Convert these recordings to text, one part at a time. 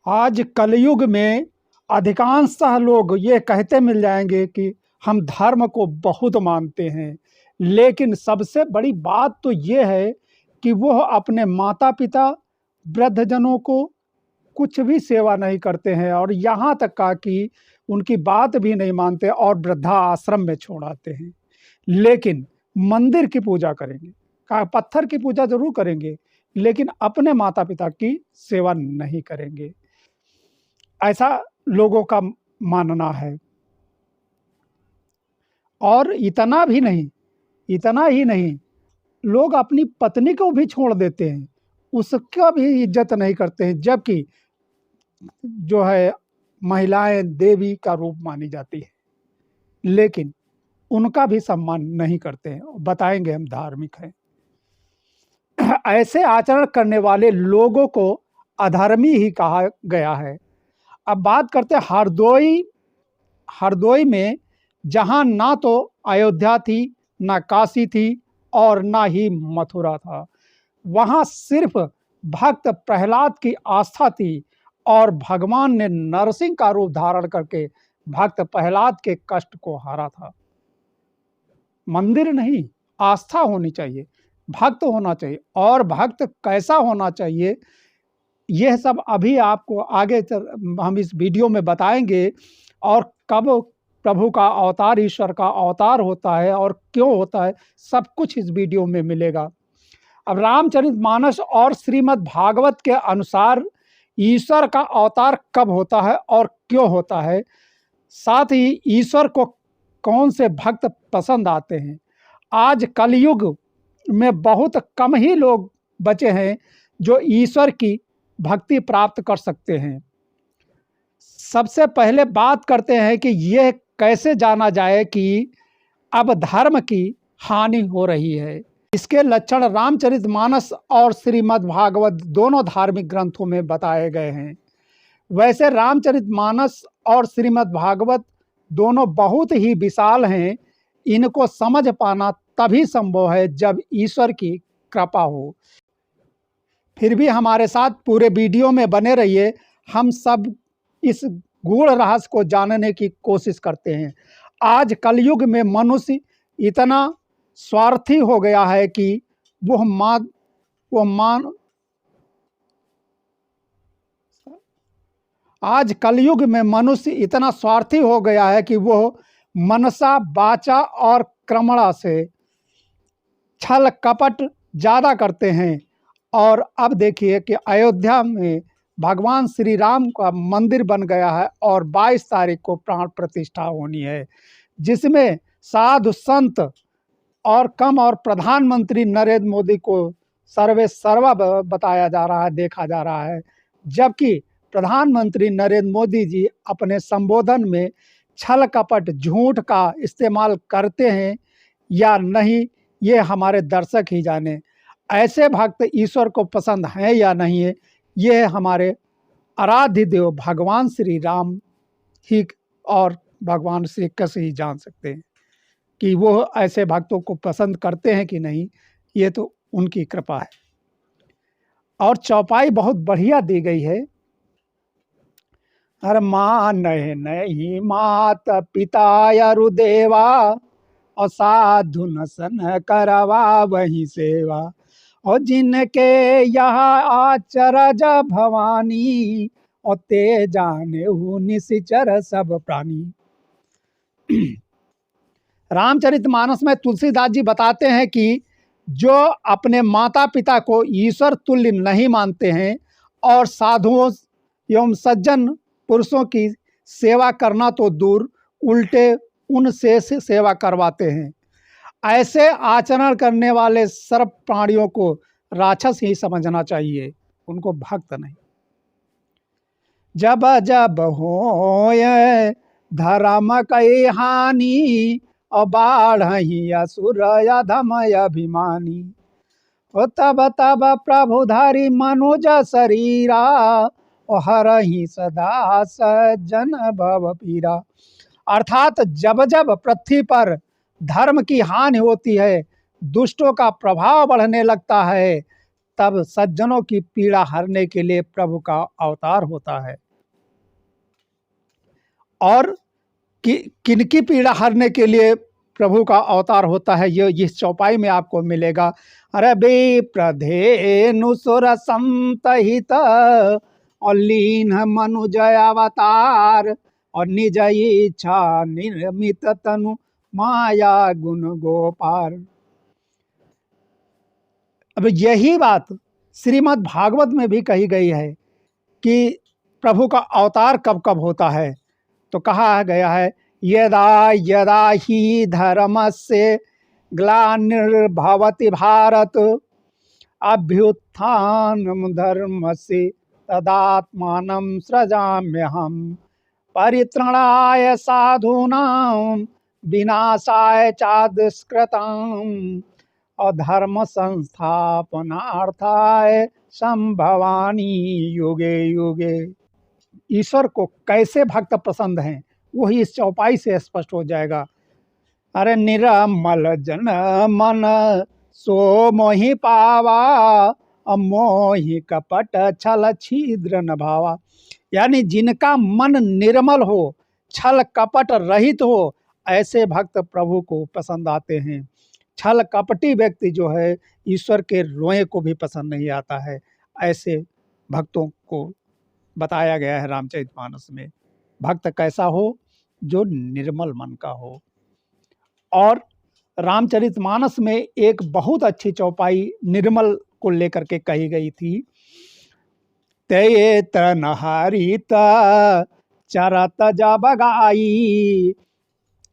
आज कलयुग में अधिकांशतः लोग ये कहते मिल जाएंगे कि हम धर्म को बहुत मानते हैं, लेकिन सबसे बड़ी बात तो ये है कि वह अपने माता-पिता, वृद्धजनों को कुछ भी सेवा नहीं करते हैं और यहाँ तक का कि उनकी बात भी नहीं मानते और वृद्धाश्रम में छोड़ आते हैं। लेकिन मंदिर की पूजा करेंगे, का पत्थर की पूजा ज़रूर करेंगे, लेकिन अपने माता-पिता की सेवा नहीं करेंगे। ऐसा लोगों का मानना है। और इतना ही नहीं, लोग अपनी पत्नी को भी छोड़ देते हैं, उसका भी इज़्ज़त नहीं करते हैं, जबकि जो है महिलाएँ देवी का रूप मानी जाती है, लेकिन उनका भी सम्मान नहीं करते हैं, बताएँगे हम धार्मिक हैं। ऐसे आचरण करने वाले लोगों को अधर्मी ही कहा गया है। अब बात करते हैं हरदोई में, जहाँ ना तो अयोध्या थी, ना काशी थी और ना ही मथुरा था। वहाँ सिर्फ भक्त प्रहलाद की आस्था थी और भगवान ने नरसिंह का रूप धारण करके भक्त प्रहलाद के कष्ट को हरा था। मंदिर नहीं, आस्था होनी चाहिए, भक्त होना चाहिए। और भक्त कैसा होना चाहिए, यह सब अभी आपको आगे हम इस वीडियो में बताएंगे। और कब प्रभु का अवतार, ईश्वर का अवतार होता है और क्यों होता है, सब कुछ इस वीडियो में मिलेगा। अब रामचरितमानस और श्रीमद् भागवत के अनुसार ईश्वर का अवतार कब होता है और क्यों होता है, साथ ही ईश्वर को कौन से भक्त पसंद आते हैं। आज कलयुग में बहुत कम ही लोग बचे हैं जो ईश्वर की भक्ति प्राप्त कर सकते हैं। सबसे पहले बात करते हैं कि यह कैसे जाना जाए कि अब धर्म की हानि हो रही है। इसके लक्षण रामचरितमानस और श्रीमद् भागवत दोनों धार्मिक ग्रंथों में बताए गए हैं। वैसे रामचरितमानस और श्रीमद् भागवत दोनों बहुत ही विशाल हैं। इनको समझ पाना तभी संभव है जब ईश्वर की कृपा हो। फिर भी हमारे साथ पूरे वीडियो में बने रहिए, हम सब इस गूढ़ रहस्य को जानने की कोशिश करते हैं। आज कलयुग में मनुष्य इतना स्वार्थी हो गया है कि आज कलयुग में मनुष्य इतना स्वार्थी हो गया है कि वह मनसा, वाचा और क्रमणा से छल कपट ज़्यादा करते हैं। और अब देखिए कि अयोध्या में भगवान श्री राम का मंदिर बन गया है और 22 तारीख को प्राण प्रतिष्ठा होनी है, जिसमें साधु संत और प्रधानमंत्री नरेंद्र मोदी को सर्वे सर्वा बताया जा रहा है, देखा जा रहा है। जबकि प्रधानमंत्री नरेंद्र मोदी जी अपने संबोधन में छल कपट, झूठ का इस्तेमाल करते हैं या नहीं, ये हमारे दर्शक ही जाने। ऐसे भक्त ईश्वर को पसंद हैं या नहीं है, ये हमारे आराध्य देव भगवान श्री राम ही और भगवान श्री कृष्ण ही जान सकते हैं कि वो ऐसे भक्तों को पसंद करते हैं कि नहीं। ये तो उनकी कृपा है। और चौपाई बहुत बढ़िया दी गई है। हर मान नहीं मात पिता यरुदेवा, और साधु न सन करवा वही सेवा, और जिनके यहाँ आचरज भवानी, और ते जाने निशिचर सब प्राणी। रामचरितमानस में तुलसीदास जी बताते हैं कि जो अपने माता पिता को ईश्वर तुल्य नहीं मानते हैं और साधुओं एवं सज्जन पुरुषों की सेवा करना तो दूर, उल्टे उनसे सेवा करवाते हैं, ऐसे आचरण करने वाले सर्व प्राणियों को राक्षस ही समझना चाहिए, उनको भक्त नहीं। जब जब होए धर्म कई हानि, और बाढ़ही असुर अधम अभिमानी, ओ तब तब प्रभु धरि मनुज शरीरा, और हरहि सदा सज्जन भव पीरा। अर्थात जब जब पृथ्वी पर धर्म की हानि होती है, दुष्टों का प्रभाव बढ़ने लगता है, तब सज्जनों की पीड़ा हरने के लिए प्रभु का अवतार होता है। और किनकी पीड़ा हरने के लिए प्रभु का अवतार होता है, ये इस चौपाई में आपको मिलेगा। अरे विप्रधेनु सुर संतहित और लीन मनुजय अवतार और निज इच्छा निर्मित तनु माया गुण गोपार। अब यही बात श्रीमद् भागवत में भी कही गई है कि प्रभु का अवतार कब कब होता है। तो कहा गया है, यदा यदा ही धर्मस्य ग्लानिर्भवति भारत अभ्युत्थानं धर्मस्य तदात्मानं सृजाम्यहम् परित्राणाय साधूनां विनाशाय च दुष्कृताम् अधर्म संस्थापनार्थाय संभवामि युगे युगे। ईश्वर को कैसे भक्त पसंद हैं वही इस चौपाई से स्पष्ट हो जाएगा। अरे निरमल जन मन सो मोहि पावा अमोहि कपट छल छिद्र न भावा। यानी जिनका मन निर्मल हो, छल कपट रहित हो, ऐसे भक्त प्रभु को पसंद आते हैं। छल कपटी व्यक्ति जो है ईश्वर के रोए को भी पसंद नहीं आता है। ऐसे भक्तों को बताया गया है रामचरितमानस में। भक्त कैसा हो? जो निर्मल मन का हो। और रामचरितमानस में एक बहुत अच्छी चौपाई निर्मल को लेकर के कही गई थी। ते तन हरित चरत जब गाई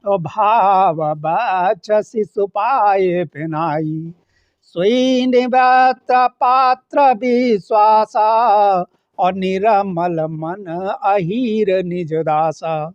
भाव बचसी सुपाए पिनाई सोई निवृत्त पात्र विश्वासा और निरमल मन अहीर निज दासा।